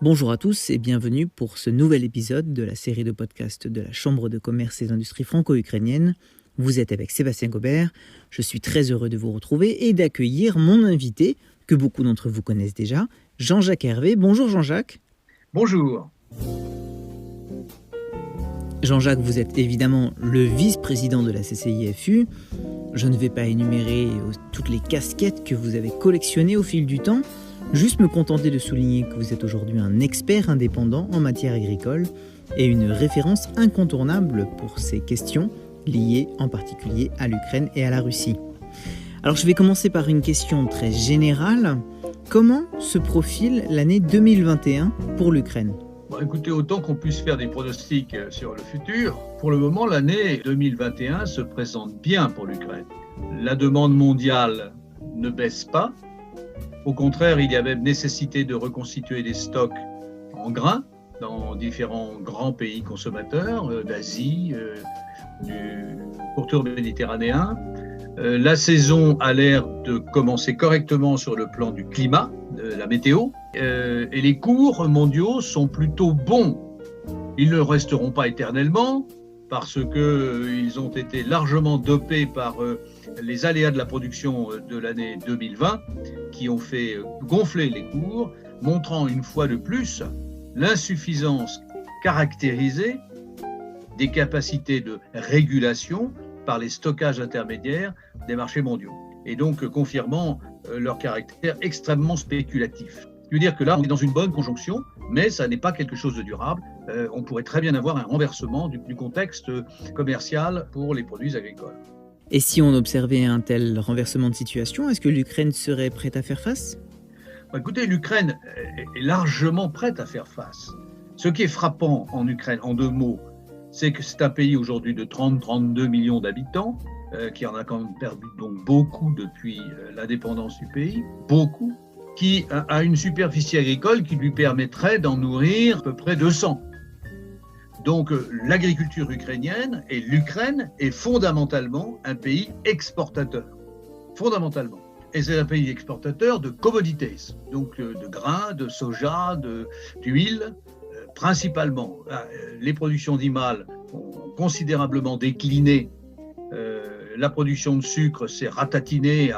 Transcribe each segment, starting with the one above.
Bonjour à tous et bienvenue pour ce nouvel épisode de la série de podcasts de la Chambre de commerce et d'industrie franco-ukrainienne. Vous êtes avec Sébastien Gobert. Je suis très heureux de vous retrouver et d'accueillir mon invité, que beaucoup d'entre vous connaissent déjà, Jean-Jacques Hervé. Bonjour Jean-Jacques. Bonjour. Jean-Jacques, vous êtes évidemment le vice-président de la CCIFU. Je ne vais pas énumérer toutes les casquettes que vous avez collectionnées au fil du temps. Juste me contenter de souligner que vous êtes aujourd'hui un expert indépendant en matière agricole et une référence incontournable pour ces questions liées en particulier à l'Ukraine et à la Russie. Alors je vais commencer par une question très générale. Comment se profile l'année 2021 pour l'Ukraine ? Écoutez, autant qu'on puisse faire des pronostics sur le futur, pour le moment, l'année 2021 se présente bien pour l'Ukraine. La demande mondiale ne baisse pas. Au contraire, il y a même nécessité de reconstituer des stocks en grains dans différents grands pays consommateurs d'Asie, du pourtour méditerranéen. La saison a l'air de commencer correctement sur le plan du climat, de la météo, et les cours mondiaux sont plutôt bons. Ils ne resteront pas éternellement parce qu'ils ont été largement dopés par les aléas de la production de l'année 2020 qui ont fait gonfler les cours, montrant une fois de plus l'insuffisance caractérisée des capacités de régulation par les stockages intermédiaires des marchés mondiaux, et donc confirmant leur caractère extrêmement spéculatif. Je veux dire que là, on est dans une bonne conjonction, mais ça n'est pas quelque chose de durable. On pourrait très bien avoir un renversement du contexte commercial pour les produits agricoles. Et si on observait un tel renversement de situation, est-ce que l'Ukraine serait prête à faire face ? Écoutez, l'Ukraine est largement prête à faire face. Ce qui est frappant en Ukraine, en deux mots, c'est que c'est un pays aujourd'hui de 30-32 millions d'habitants, qui en a quand même perdu donc beaucoup depuis l'indépendance du pays, beaucoup, qui a une superficie agricole qui lui permettrait d'en nourrir à peu près 200. Donc l'agriculture ukrainienne et l'Ukraine est fondamentalement un pays exportateur. Fondamentalement. Et c'est un pays exportateur de commodities, donc de grains, de soja, d'huile, principalement. Les productions d'IMAL ont considérablement décliné. La production de sucre s'est ratatinée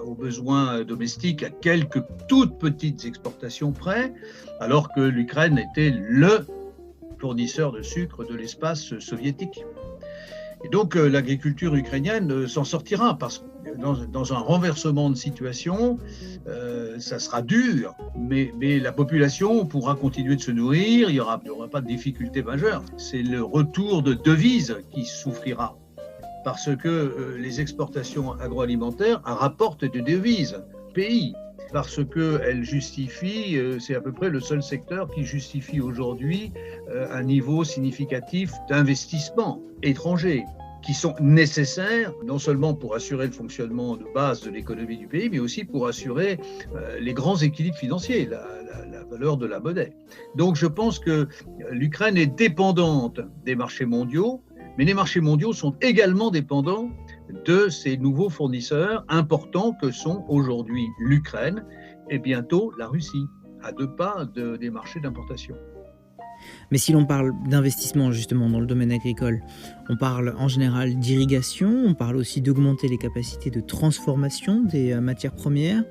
aux besoins domestiques à quelques toutes petites exportations près, alors que l'Ukraine était le fournisseur de sucre de l'espace soviétique. Et donc l'agriculture ukrainienne s'en sortira, parce que dans un renversement de situation, ça sera dur, mais la population pourra continuer de se nourrir, il n'y aura pas de difficulté majeure. C'est le retour de devises qui souffrira, parce que les exportations agroalimentaires rapportent des devises pays, parce qu'elles justifient, c'est à peu près le seul secteur qui justifie aujourd'hui un niveau significatif d'investissement étranger, qui sont nécessaires non seulement pour assurer le fonctionnement de base de l'économie du pays, mais aussi pour assurer les grands équilibres financiers, la valeur de la monnaie. Donc je pense que l'Ukraine est dépendante des marchés mondiaux, mais les marchés mondiaux sont également dépendants de ces nouveaux fournisseurs importants que sont aujourd'hui l'Ukraine et bientôt la Russie, à 2 pas des marchés d'importation. Mais si l'on parle d'investissement justement dans le domaine agricole, on parle en général d'irrigation, on parle aussi d'augmenter les capacités de transformation des matières premières.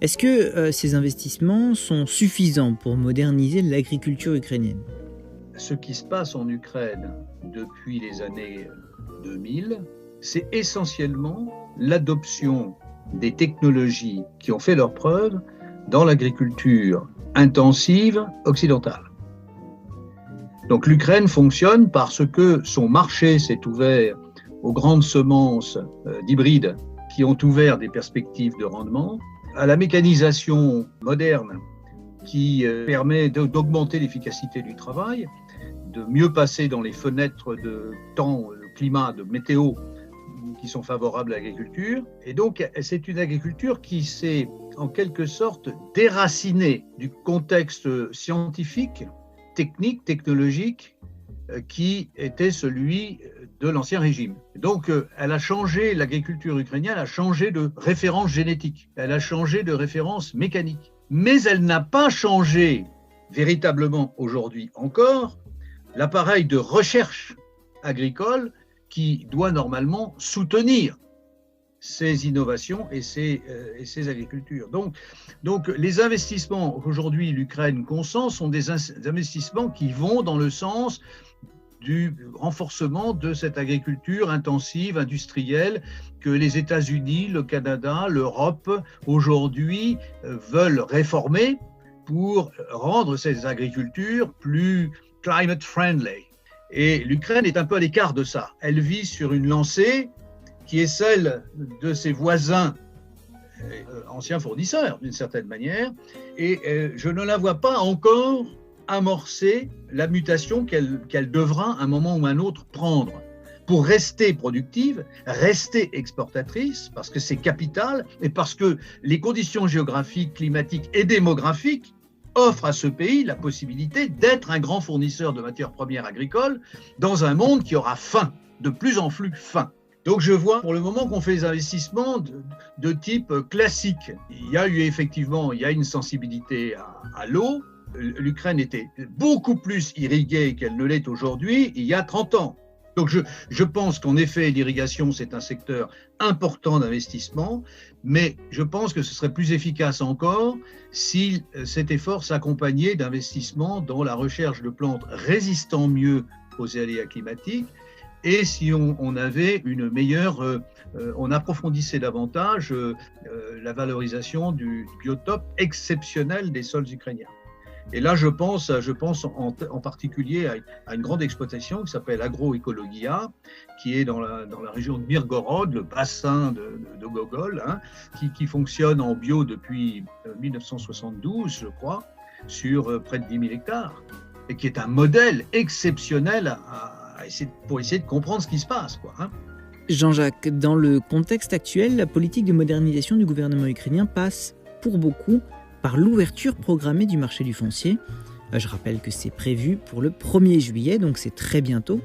Est-ce que ces investissements sont suffisants pour moderniser l'agriculture ukrainienne ? Ce qui se passe en Ukraine depuis les années 2000, c'est essentiellement l'adoption des technologies qui ont fait leurs preuves dans l'agriculture intensive occidentale. Donc l'Ukraine fonctionne parce que son marché s'est ouvert aux grandes semences d'hybrides qui ont ouvert des perspectives de rendement, à la mécanisation moderne qui permet d'augmenter l'efficacité du travail, de mieux passer dans les fenêtres de temps, de climat, de météo qui sont favorables à l'agriculture. Et donc, c'est une agriculture qui s'est en quelque sorte déracinée du contexte scientifique, technique, technologique, qui était celui de l'Ancien Régime. Donc, elle a changé, l'agriculture ukrainienne a changé de référence génétique, elle a changé de référence mécanique. Mais elle n'a pas changé véritablement aujourd'hui encore l'appareil de recherche agricole qui doit normalement soutenir ces innovations et ces agricultures. Donc les investissements qu'aujourd'hui l'Ukraine consent sont des investissements qui vont dans le sens du renforcement de cette agriculture intensive, industrielle, que les États-Unis, le Canada, l'Europe, aujourd'hui, veulent réformer pour rendre ces agricultures plus climate friendly. Et l'Ukraine est un peu à l'écart de ça. Elle vit sur une lancée qui est celle de ses voisins, anciens fournisseurs d'une certaine manière, et je ne la vois pas encore amorcer la mutation qu'elle devra à un moment ou à un autre prendre pour rester productive, rester exportatrice, parce que c'est capital et parce que les conditions géographiques, climatiques et démographiques offrent à ce pays la possibilité d'être un grand fournisseur de matières premières agricoles dans un monde qui aura faim, de plus en plus faim. Donc je vois pour le moment qu'on fait des investissements de type classique. Il y a eu effectivement, une sensibilité à l'eau. L'Ukraine était beaucoup plus irriguée qu'elle ne l'est aujourd'hui il y a 30 ans. Donc je pense qu'en effet, l'irrigation, c'est un secteur important d'investissement, mais je pense que ce serait plus efficace encore si cet effort s'accompagnait d'investissements dans la recherche de plantes résistant mieux aux aléas climatiques et si on avait une meilleure, on approfondissait davantage la valorisation du biotope exceptionnel des sols ukrainiens. Et là, je pense en particulier à une grande exploitation qui s'appelle Agroecologia, qui est dans la région de Mirgorod, le bassin de Gogol, hein, qui fonctionne en bio depuis 1972, je crois, sur près de 10 000 hectares, et qui est un modèle exceptionnel pour essayer de comprendre ce qui se passe, quoi, hein. Jean-Jacques, dans le contexte actuel, la politique de modernisation du gouvernement ukrainien passe, pour beaucoup, par l'ouverture programmée du marché du foncier. Je rappelle que c'est prévu pour le 1er juillet, donc c'est très bientôt.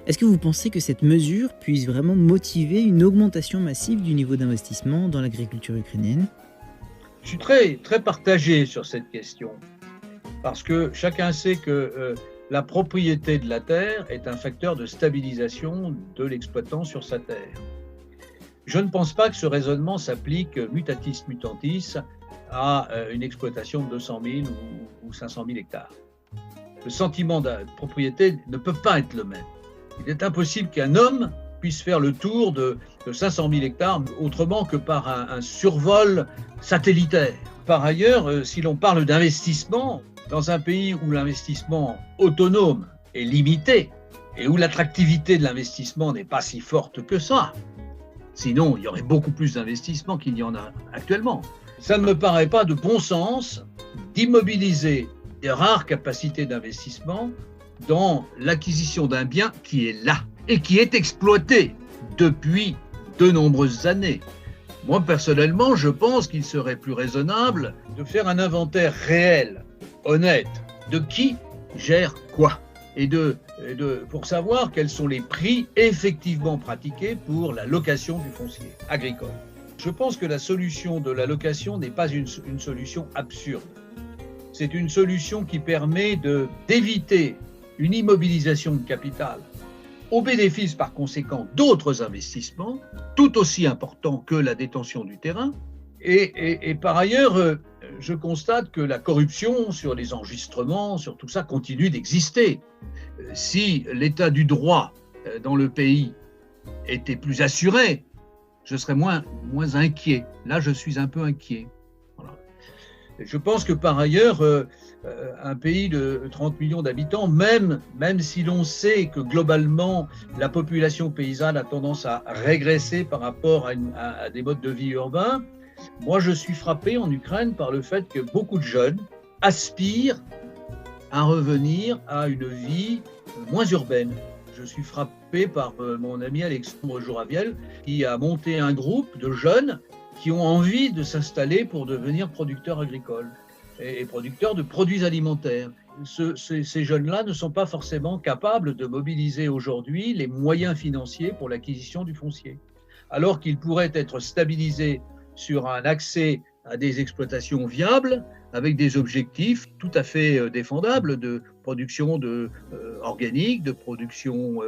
Est-ce que vous pensez que cette mesure puisse vraiment motiver une augmentation massive du niveau d'investissement dans l'agriculture ukrainienne ? Je suis très, très partagé sur cette question, parce que chacun sait que la propriété de la terre est un facteur de stabilisation de l'exploitant sur sa terre. Je ne pense pas que ce raisonnement s'applique mutatis mutandis à une exploitation de 200 000 ou 500 000 hectares. Le sentiment de propriété ne peut pas être le même. Il est impossible qu'un homme puisse faire le tour de 500 000 hectares autrement que par un survol satellitaire. Par ailleurs, si l'on parle d'investissement, dans un pays où l'investissement autonome est limité et où l'attractivité de l'investissement n'est pas si forte que ça, sinon il y aurait beaucoup plus d'investissements qu'il y en a actuellement. Ça ne me paraît pas de bon sens d'immobiliser des rares capacités d'investissement dans l'acquisition d'un bien qui est là et qui est exploité depuis de nombreuses années. Moi, personnellement, je pense qu'il serait plus raisonnable de faire un inventaire réel, honnête, de qui gère quoi et pour savoir quels sont les prix effectivement pratiqués pour la location du foncier agricole. Je pense que la solution de la location n'est pas une solution absurde. C'est une solution qui permet d'éviter une immobilisation de capital au bénéfice par conséquent d'autres investissements, tout aussi importants que la détention du terrain. Et par ailleurs, je constate que la corruption sur les enregistrements, sur tout ça, continue d'exister. Si l'état du droit dans le pays était plus assuré, je serais moins inquiet. Là, je suis un peu inquiet. Voilà. Je pense que par ailleurs, un pays de 30 millions d'habitants, même si l'on sait que globalement, la population paysanne a tendance à régresser par rapport à des modes de vie urbains, moi, je suis frappé en Ukraine par le fait que beaucoup de jeunes aspirent à revenir à une vie moins urbaine. Je suis frappé par mon ami Alexandre Jouraviel qui a monté un groupe de jeunes qui ont envie de s'installer pour devenir producteurs agricoles et producteurs de produits alimentaires. Ces jeunes-là ne sont pas forcément capables de mobiliser aujourd'hui les moyens financiers pour l'acquisition du foncier, alors qu'ils pourraient être stabilisés sur un accès à des exploitations viables avec des objectifs tout à fait défendables de production organique, de production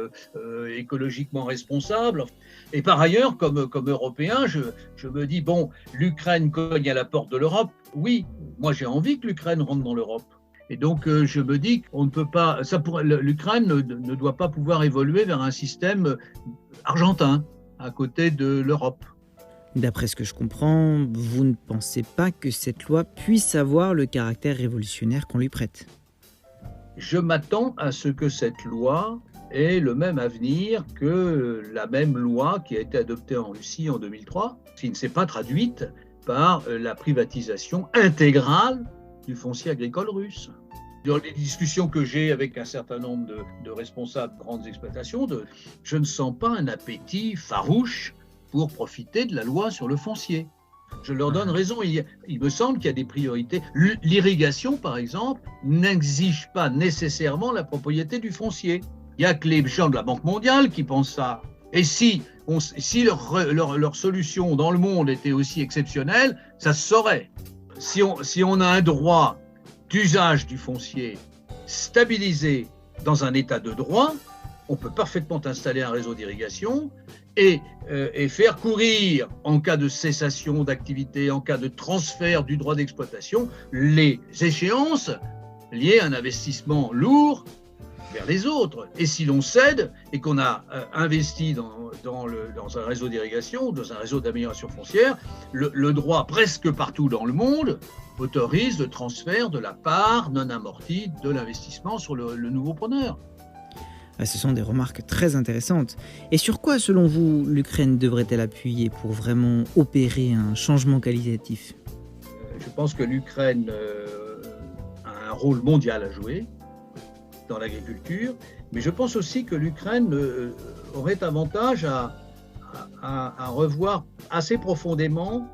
écologiquement responsable. Et par ailleurs, comme Européen, je me dis, bon, l'Ukraine cogne à la porte de l'Europe. Oui, moi j'ai envie que l'Ukraine rentre dans l'Europe. Et donc je me dis qu'on ne peut pas, l'Ukraine ne doit pas pouvoir évoluer vers un système argentin à côté de l'Europe. D'après ce que je comprends, vous ne pensez pas que cette loi puisse avoir le caractère révolutionnaire qu'on lui prête? Je m'attends à ce que cette loi ait le même avenir que la même loi qui a été adoptée en Russie en 2003, qui ne s'est pas traduite par la privatisation intégrale du foncier agricole russe. Dans les discussions que j'ai avec un certain nombre de responsables de grandes exploitations, je ne sens pas un appétit farouche pour profiter de la loi sur le foncier. Je leur donne raison, il me semble qu'il y a des priorités. L'irrigation, par exemple, n'exige pas nécessairement la propriété du foncier. Il n'y a que les gens de la Banque mondiale qui pensent ça. Et si leur solution dans le monde était aussi exceptionnelle, ça se saurait. Si on a un droit d'usage du foncier stabilisé dans un état de droit, on peut parfaitement installer un réseau d'irrigation et faire courir, en cas de cessation d'activité, en cas de transfert du droit d'exploitation, les échéances liées à un investissement lourd vers les autres. Et si l'on cède et qu'on a investi dans un réseau d'irrigation, dans un réseau d'amélioration foncière, le droit presque partout dans le monde autorise le transfert de la part non amortie de l'investissement sur le nouveau preneur. Ce sont des remarques très intéressantes. Et sur quoi, selon vous, l'Ukraine devrait-elle appuyer pour vraiment opérer un changement qualitatif? Je pense que l'Ukraine a un rôle mondial à jouer dans l'agriculture, mais je pense aussi que l'Ukraine aurait avantage à revoir assez profondément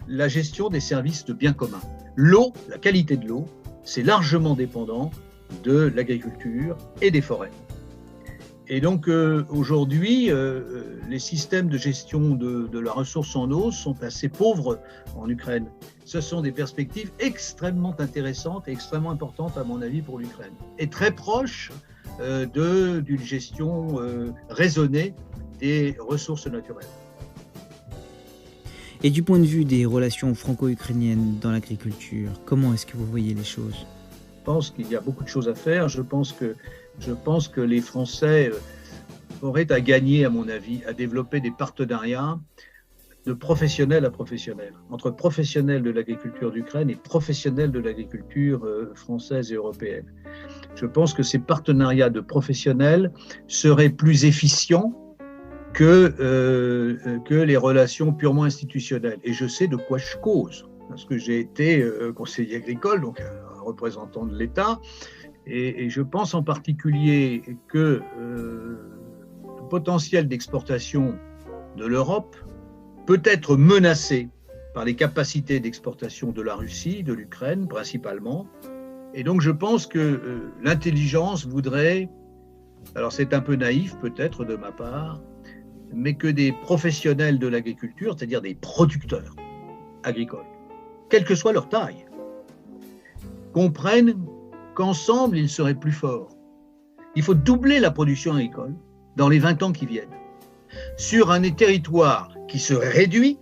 la gestion des services de biens communs. L'eau, la qualité de l'eau, c'est largement dépendant de l'agriculture et des forêts. Et donc aujourd'hui, les systèmes de gestion de la ressource en eau sont assez pauvres en Ukraine. Ce sont des perspectives extrêmement intéressantes et extrêmement importantes à mon avis pour l'Ukraine. Et très proches d'une gestion raisonnée des ressources naturelles. Et du point de vue des relations franco-ukrainiennes dans l'agriculture, comment est-ce que vous voyez les choses? Je pense qu'il y a beaucoup de choses à faire. Je pense que les Français auraient à gagner, à mon avis, à développer des partenariats de professionnels à professionnels, entre professionnels de l'agriculture d'Ukraine et professionnels de l'agriculture française et européenne. Je pense que ces partenariats de professionnels seraient plus efficients que les relations purement institutionnelles. Et je sais de quoi je cause, parce que j'ai été conseiller agricole, donc un représentant de l'État, et je pense en particulier que le potentiel d'exportation de l'Europe peut être menacé par les capacités d'exportation de la Russie, de l'Ukraine principalement. Et donc je pense que l'intelligence voudrait, alors c'est un peu naïf peut-être de ma part, mais que des professionnels de l'agriculture, c'est-à-dire des producteurs agricoles, quelle que soit leur taille, comprennent qu'ensemble, ils seraient plus forts. Il faut doubler la production agricole dans les 20 ans qui viennent, sur un territoire qui se réduit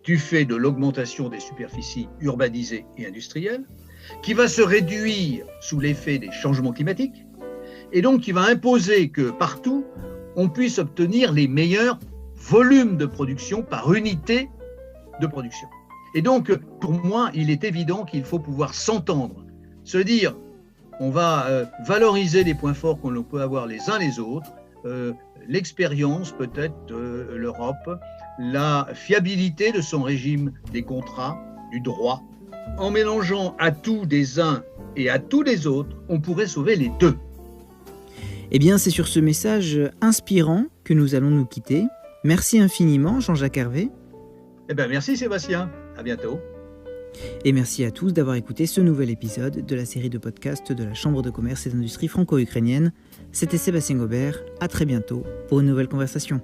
du fait de l'augmentation des superficies urbanisées et industrielles, qui va se réduire sous l'effet des changements climatiques, et donc qui va imposer que partout, on puisse obtenir les meilleurs volumes de production par unité de production. Et donc, pour moi, il est évident qu'il faut pouvoir s'entendre, se dire, on va valoriser les points forts qu'on peut avoir les uns les autres, l'expérience peut-être de l'Europe, la fiabilité de son régime des contrats, du droit. En mélangeant atouts des uns et atouts des autres, on pourrait sauver les deux. Eh bien, c'est sur ce message inspirant que nous allons nous quitter. Merci infiniment, Jean-Jacques Hervé. Eh bien, merci Sébastien. À bientôt. Et merci à tous d'avoir écouté ce nouvel épisode de la série de podcasts de la Chambre de commerce et d'industrie franco-ukrainienne. C'était Sébastien Gobert. À très bientôt pour une nouvelle conversation.